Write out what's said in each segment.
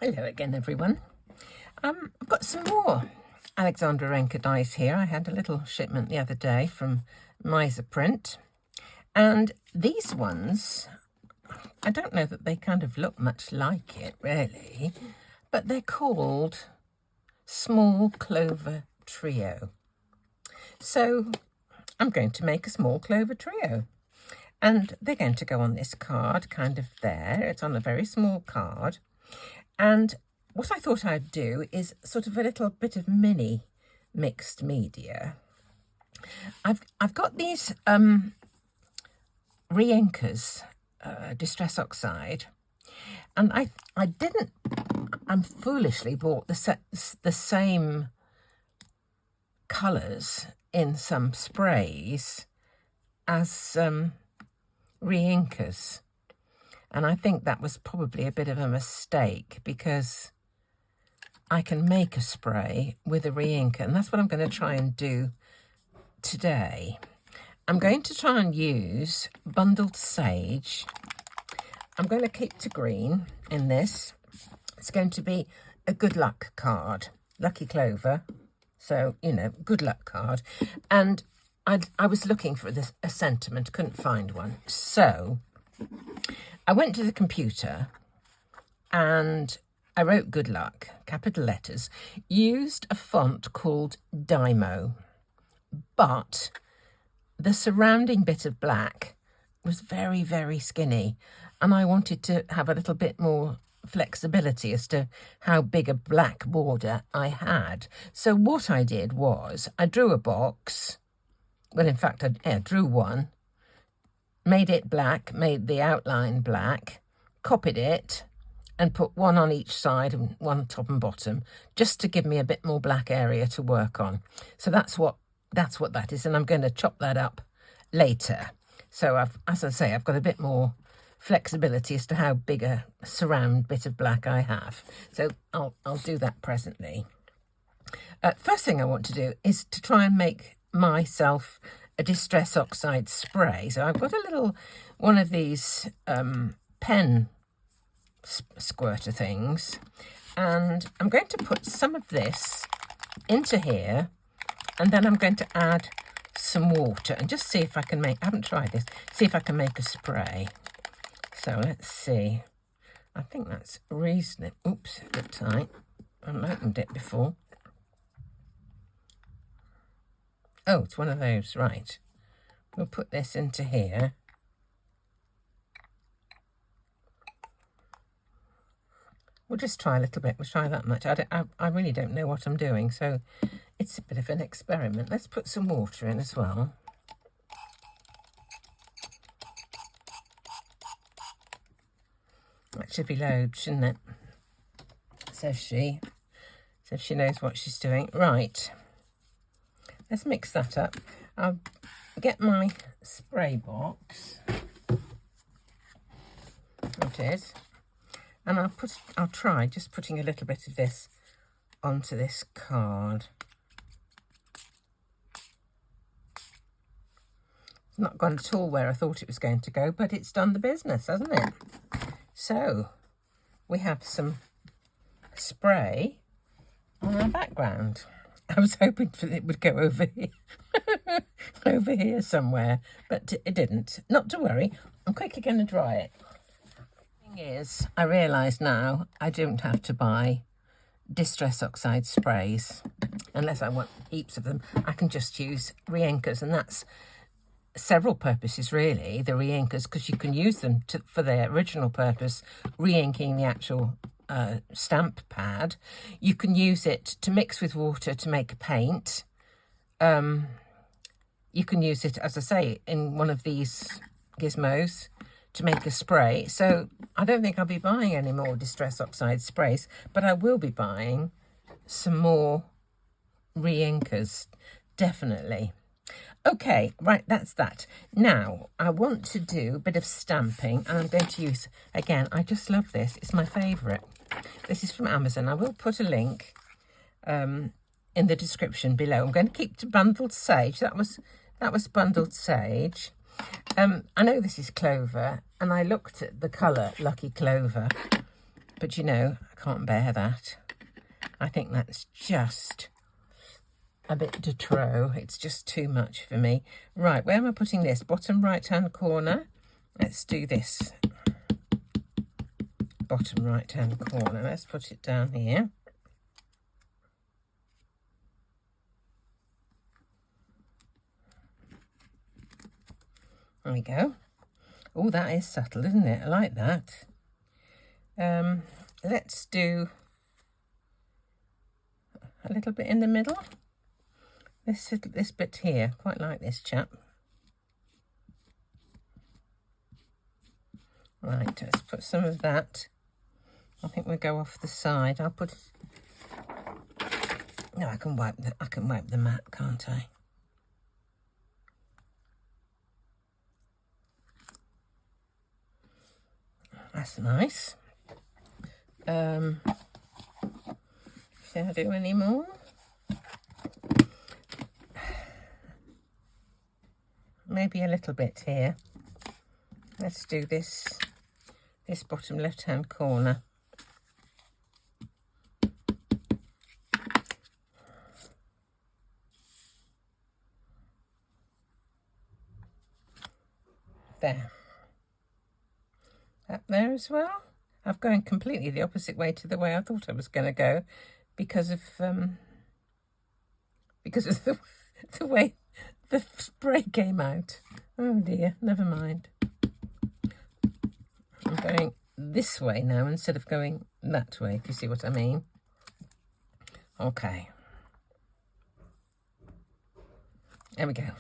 Hello again, everyone. I've got some more Alexandra Renke dies here. I had a little shipment the other day from Miser Print. And these ones, I don't know that they kind of look much like it, really. But they're called Small Clover Trio. So I'm going to make a small clover trio. And they're going to go on this card, kind of there. It's on a very small card. And what I thought I'd do is sort of a little bit of mini mixed media. I've got these Renke's Distress Oxide, and I foolishly bought the same colours in some sprays as Renke's. And I think that was probably a bit of a mistake, because I can make a spray with a Renke, and that's what I'm going to try and do today. I'm going to try and use bundled sage. I'm going to keep to green in this. It's going to be a good luck card, lucky clover. So, you know, good luck card. And I was looking for a sentiment, couldn't find one. So I went to the computer and I wrote good luck, capital letters, used a font called Dymo, but the surrounding bit of black was very, very skinny, and I wanted to have a little bit more flexibility as to how big a black border I had. So what I did was I drew a box. Well, in fact, I drew one, made it black, made the outline black, copied it, and put one on each side and one top and bottom, just to give me a bit more black area to work on. So that's what that is, and I'm going to chop that up later. So as I say, I've got a bit more flexibility as to how big a surround bit of black I have. So I'll do that presently. First thing I want to do is to try and make myself a Distress Oxide spray. So I've got a little one of these pen squirter things, and I'm going to put some of this into here, and then I'm going to add some water and just see if I can make, I haven't tried this, see if I can make a spray. So let's see. I think that's reasonable. Oops, a bit tight. I haven't opened it before. Oh, it's one of those, right. We'll put this into here. We'll just try a little bit. We'll try that much. I really don't know what I'm doing, so it's a bit of an experiment. Let's put some water in as well. That should be loads, shouldn't it? Says she. Says she knows what she's doing. Right. Let's mix that up. I'll get my spray box. There it is. And I'll try just putting a little bit of this onto this card. It's not gone at all where I thought it was going to go, but it's done the business, hasn't it? So we have some spray on our background. I was hoping it would go over here, over here somewhere, but it didn't. Not to worry, I'm quickly going to dry it. The thing is, I realise now I don't have to buy Distress Oxide sprays unless I want heaps of them. I can just use Renke's, and that's several purposes really, the Renke's, because you can use them for their original purpose, re-inking the actual stamp pad. You can use it to mix with water to make a paint. You can use it, as I say, in one of these gizmos to make a spray. So I don't think I'll be buying any more Distress Oxide sprays, but I will be buying some more Renke's, definitely. Okay, right, that's that. Now, I want to do a bit of stamping, and I'm going to use, again, I just love this. It's my favourite. This is from Amazon. I will put a link in the description below. I'm going to keep to bundled sage. That was bundled sage. I know this is Clover, and I looked at the colour Lucky Clover, But you know, I can't bear that. I think that's just a bit de trop. It's just too much for me. Right, where am I putting this? Bottom right-hand corner. Let's do this. Bottom right-hand corner. Let's put it down here. There we go. Oh, that is subtle, isn't it? I like that. Let's do a little bit in the middle. This bit here, quite like this chap. Right, let's put some of that. I think we'll go off the side. I'll put. No, I can wipe the mat, can't I? That's nice. Shall I do any more? Maybe a little bit here. Let's do this bottom left-hand corner. There. Up there as well. I've gone completely the opposite way to the way I thought I was going to go because of the way the spray came out. Oh dear, never mind. I'm going this way now instead of going that way, if you see what I mean. Okay. There we go.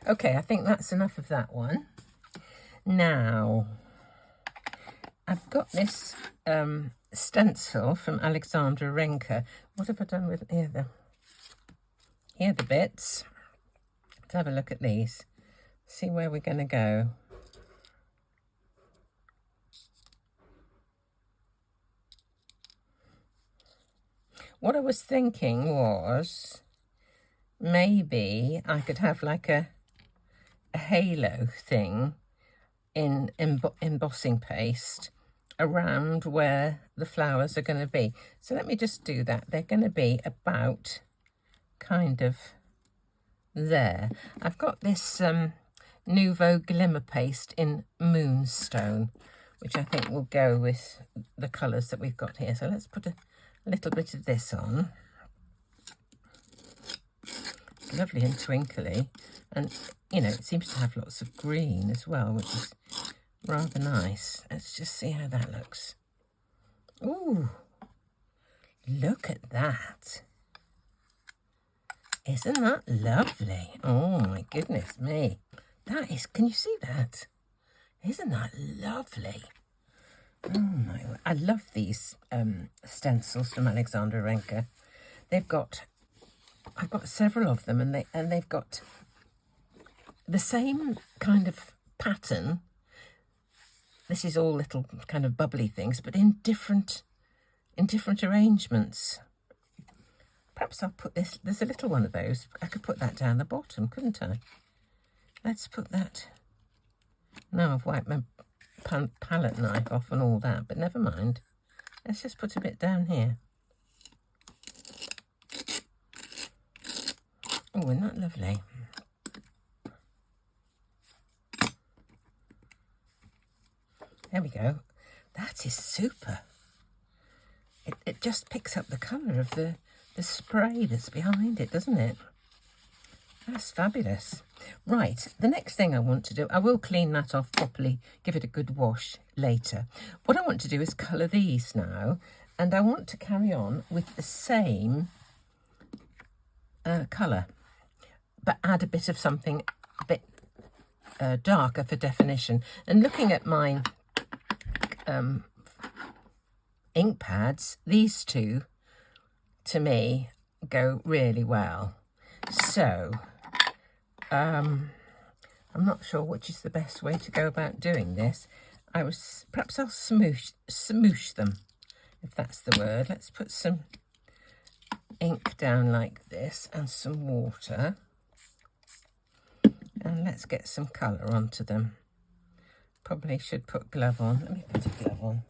Okay, I think that's enough of that one. Now, I've got this stencil from Alexandra Renke. What have I done with here are the bits. Let's have a look at these. See where we're going to go. What I was thinking was maybe I could have like a halo thing in embossing paste around where the flowers are going to be. So let me just do that. They're going to be about kind of there. I've got this Nouveau Glimmer paste in Moonstone, which I think will go with the colours that we've got here. So let's put a little bit of this on. It's lovely and twinkly, and you know, it seems to have lots of green as well, which is rather nice. Let's just see how that looks. Ooh, look at that. Isn't that lovely? Oh my goodness me. That is, can you see that? Isn't that lovely? Oh my word. I love these stencils from Alexandra Renke. I've got several of them, and they've got the same kind of pattern. This is all little kind of bubbly things, but in different arrangements. Perhaps I'll put this, there's a little one of those. I could put that down the bottom, couldn't I? Let's put that. Now I've wiped my palette knife off and all that, but never mind. Let's just put a bit down here. Oh, isn't that lovely? There we go. That is super. It just picks up the colour of the spray that's behind it, doesn't it? That's fabulous. Right, the next thing I want to do, I will clean that off properly, give it a good wash later. What I want to do is colour these now, and I want to carry on with the same colour, but add a bit of something a bit darker for definition. And looking at my ink pads, these two, to me, go really well. So, I'm not sure which is the best way to go about doing this. Perhaps I'll smoosh them, if that's the word. Let's put some ink down like this and some water. And let's get some colour onto them. Probably should put glove on. Let me put a glove on.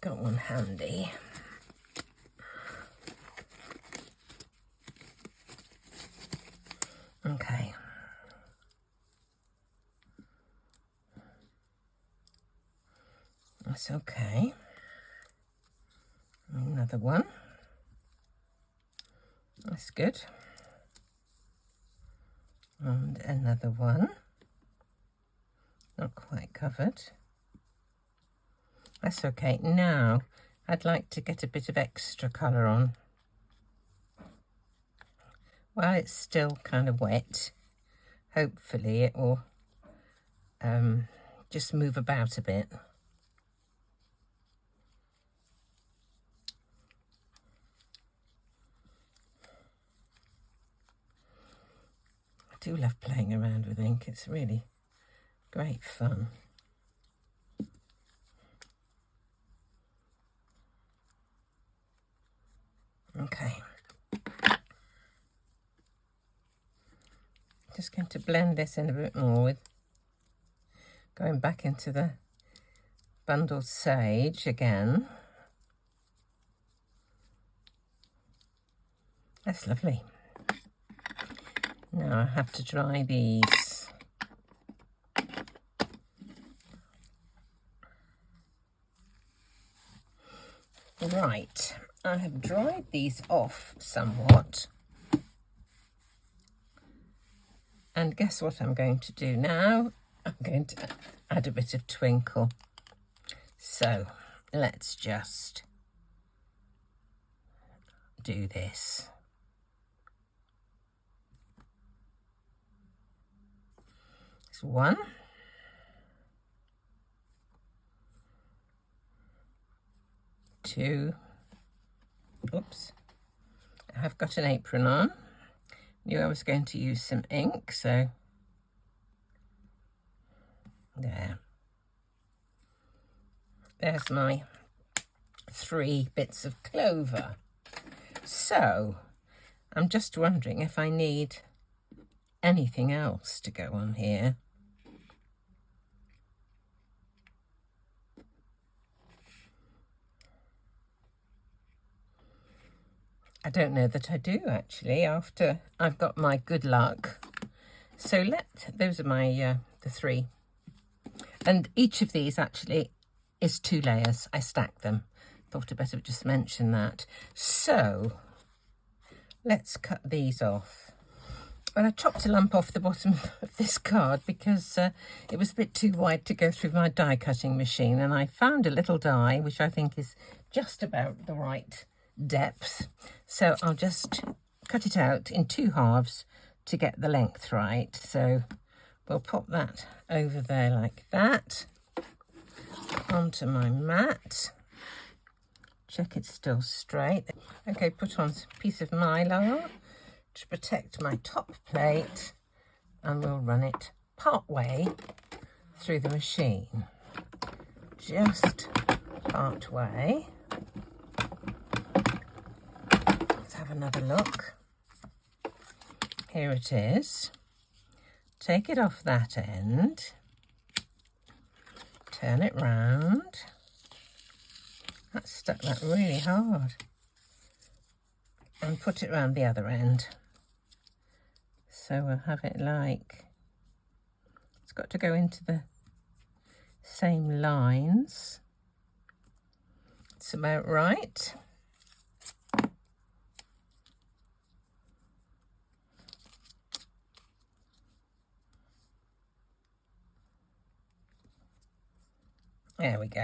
got one handy. Okay. That's okay. Another one. That's good. And another one. Not quite covered. That's okay. Now, I'd like to get a bit of extra colour on. While it's still kind of wet, hopefully it will just move about a bit. I do love playing around with ink. It's really great fun. Okay. Just going to blend this in a bit more with going back into the bundled sage again. That's lovely. Now I have to dry these. Right, I have dried these off somewhat. And guess what I'm going to do now? I'm going to add a bit of twinkle. So let's just do this. It's 1. 2. Oops. I have got an apron on. Knew I was going to use some ink, so there. There's my 3 bits of Clover. So I'm just wondering if I need anything else to go on here. I don't know that I do, actually, after I've got my good luck. So those are my, the 3. And each of these actually is 2 layers. I stack them. Thought I'd better just mention that. So let's cut these off. Well, I chopped a lump off the bottom of this card because it was a bit too wide to go through my die cutting machine. And I found a little die, which I think is just about the right depth. So I'll just cut it out in 2 halves to get the length right. So we'll pop that over there like that. Onto my mat. Check it's still straight. Okay, put on a piece of mylar to protect my top plate, and we'll run it part way through the machine. Just part way. Have another look. Here it is. Take it off that end, turn it round. That stuck that really hard. And put it round the other end. So we'll have it like, it's got to go into the same lines. It's about right. There we go.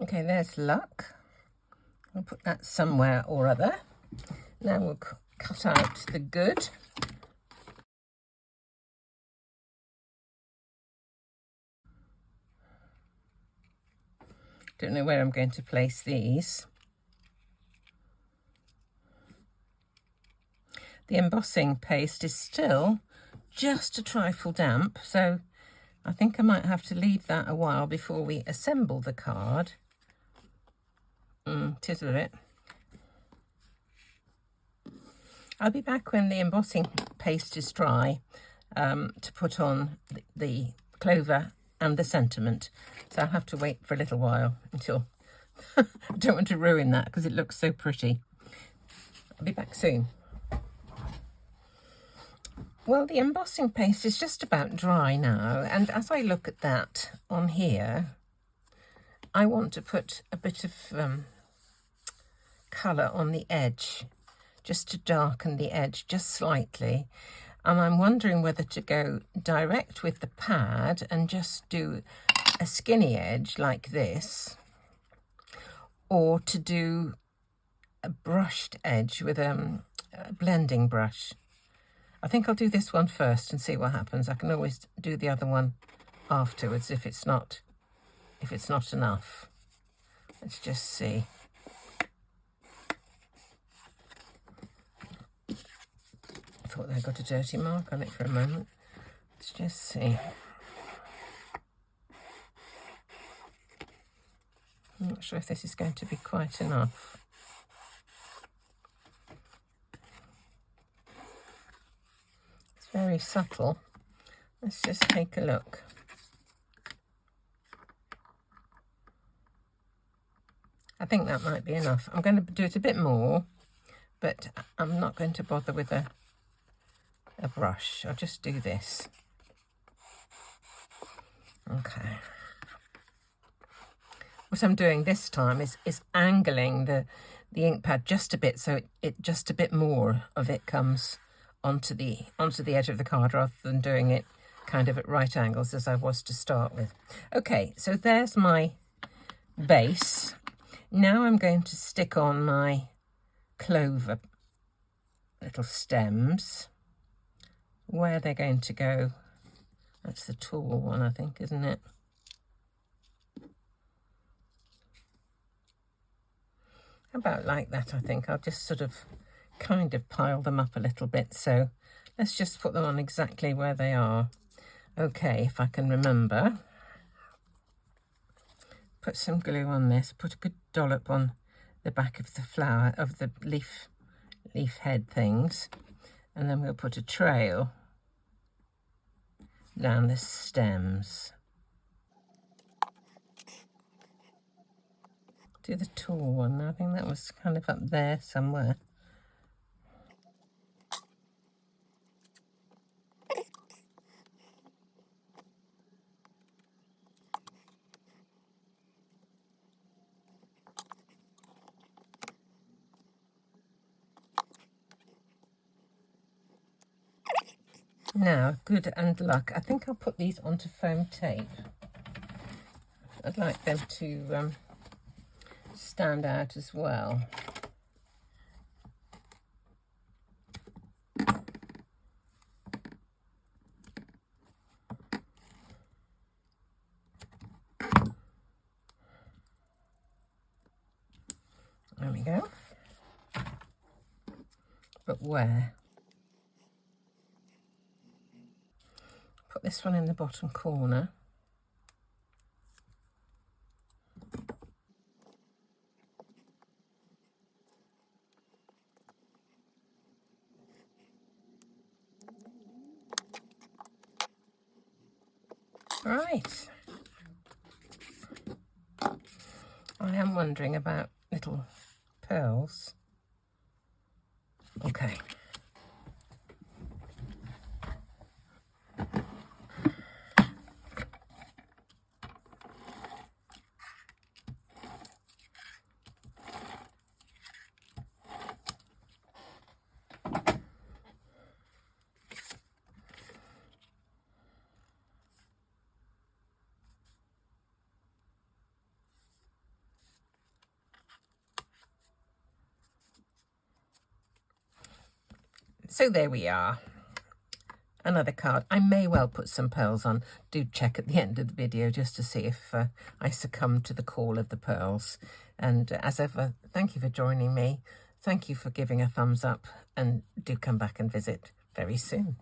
Okay, there's luck. I'll put that somewhere or other. Now we'll cut out the good. Don't know where I'm going to place these. The embossing paste is still just a trifle damp, so I think I might have to leave that a while before we assemble the card. Tis a bit. I'll be back when the embossing paste is dry to put on the Clover and the sentiment. So I'll have to wait for a little while until... I don't want to ruin that because it looks so pretty. I'll be back soon. Well, the embossing paste is just about dry now, and as I look at that on here, I want to put a bit of colour on the edge, just to darken the edge just slightly. And I'm wondering whether to go direct with the pad and just do a skinny edge like this, or to do a brushed edge with a blending brush. I think I'll do this one first and see what happens. I can always do the other one afterwards if it's not enough. Let's just see. I thought I got a dirty mark on it for a moment. Let's just see. I'm not sure if this is going to be quite enough. It's very subtle. Let's just take a look. I think that might be enough. I'm going to do it a bit more, but I'm not going to bother with a brush. I'll just do this. Okay. What I'm doing this time is angling the ink pad just a bit, so it just a bit more of it comes onto the edge of the card, rather than doing it kind of at right angles as I was to start with. Okay, so there's my base. Now I'm going to stick on my Clover little stems. Where they're going to go, that's the tall one, I think, isn't it? About like that, I think. I'll just sort of kind of pile them up a little bit. So let's just put them on exactly where they are. Okay, if I can remember. Put some glue on this, put a good dollop on the back of the flower, of the leaf head things, and then we'll put a trail down the stems. Do the tall one. I think that was kind of up there somewhere. Now, good and luck. I think I'll put these onto foam tape. I'd like them to stand out as well. There we go. But where? Put this one in the bottom corner. Right. I am wondering about little pearls. Okay. So there we are, another card. I may well put some pearls on. Do check at the end of the video just to see if I succumb to the call of the pearls. And as ever, thank you for joining me. Thank you for giving a thumbs up, and do come back and visit very soon.